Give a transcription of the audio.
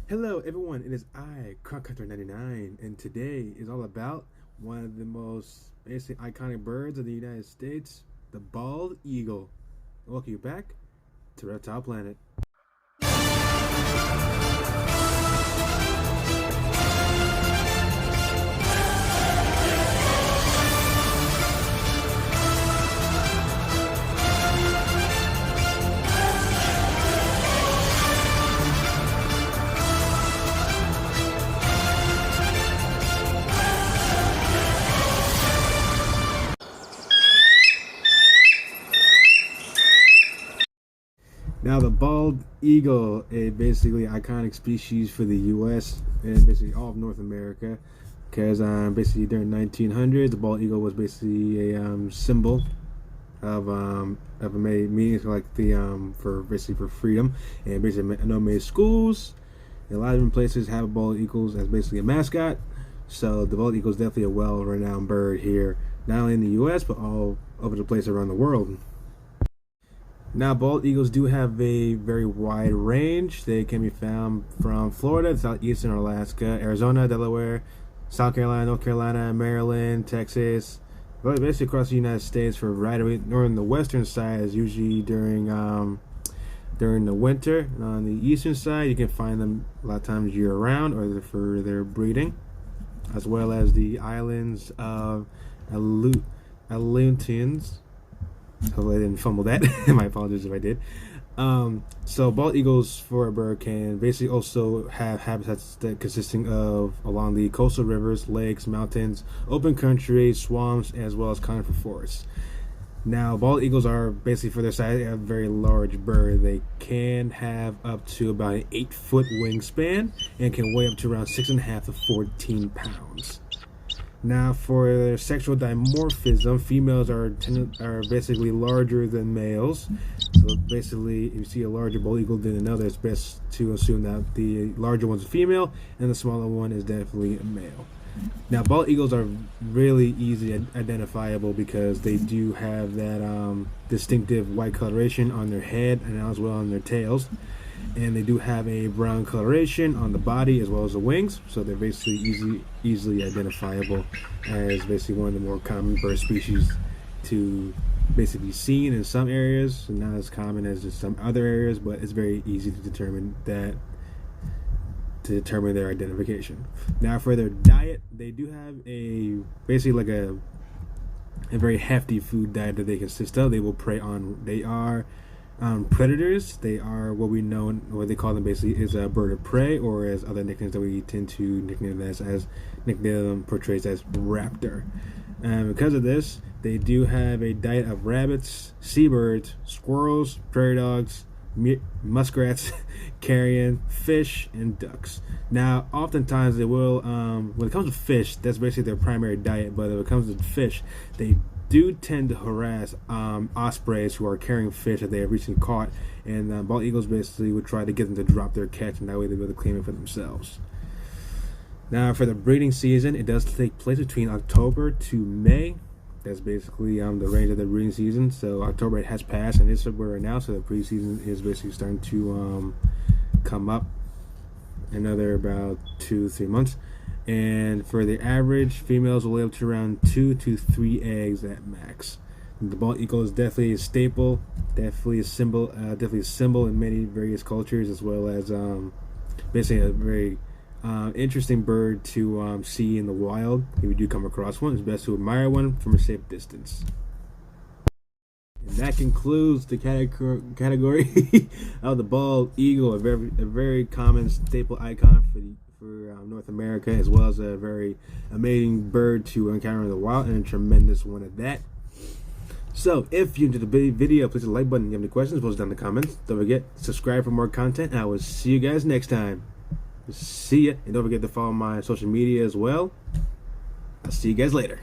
Hello everyone, it is I, Crocodile99, and today is all about one of the most basic iconic birds of the United States, the bald eagle. Welcome you back to Reptile Planet. Now, the bald eagle, a basically iconic species for the U.S. and basically all of North America, because basically during 1900s, the bald eagle was basically a symbol of a meaning for like the for basically for freedom, and basically I know many schools, and a lot of different places have bald eagles as basically a mascot. So the bald eagle is definitely a well-renowned bird here, not only in the U.S. but all over the place around the world. Now, bald eagles do have a very wide range. They can be found from Florida, southeastern Alaska, Arizona, Delaware, South Carolina, North Carolina, Maryland, Texas, really basically across the United States. For right away, on the western side is usually during the winter, and on the eastern side you can find them a lot of times year-round or for their breeding, as well as the islands of Aleutians. Hopefully I didn't fumble that. My apologies if I did. So bald eagles for a bird can basically also have habitats that consisting of along the coastal rivers, lakes, mountains, open country, swamps, as well as conifer forests. Now, bald eagles are basically, for their size, a very large bird. They can have up to about an 8-foot wingspan and can weigh up to around 6.5 to 14 pounds. Now, for their sexual dimorphism, females are basically larger than males. So basically, if you see a larger bald eagle than another, it's best to assume that the larger one's a female and the smaller one is definitely a male. Now, bald eagles are really easy identifiable because they do have that distinctive white coloration on their head and as well on their tails. And they do have a brown coloration on the body as well as the wings, so they're basically easily identifiable as basically one of the more common bird species to basically be seen in some areas, and not as common as in some other areas, but it's very easy to determine their identification. Now, for their diet, they do have a basically like a very hefty food diet that they consist of. They will prey on. They are predators. They are what they call them basically is a bird of prey, or as other nicknames that we tend to nickname them portrays as raptor. Because of this, they do have a diet of rabbits, seabirds, squirrels, prairie dogs, muskrats, carrion, fish, and ducks. Now, oftentimes they will, when it comes to fish, that's basically their primary diet, but when it comes to fish, they do tend to harass ospreys who are carrying fish that they have recently caught, and bald eagles basically would try to get them to drop their catch, and that way they'll be able to claim it for themselves. Now, for the breeding season, it does take place between October to May. That's basically the range of the breeding season. So October has passed, and it's February right now, so the breeding season is basically starting to come up another about 2-3 months. And for the average, females will lay up to around 2 to 3 eggs at max. And the bald eagle is definitely a staple, definitely a symbol in many various cultures, as well as basically a very interesting bird to see in the wild. If you do come across one, it's best to admire one from a safe distance. And that concludes the category of the bald eagle, a very common staple icon for North America, as well as a very amazing bird to encounter in the wild, and a tremendous one at that. So, if you enjoyed the video, please hit the like button. If you have any questions, post down in the comments. Don't forget, subscribe for more content, and I will see you guys next time. See ya, and don't forget to follow my social media as well. I'll see you guys later.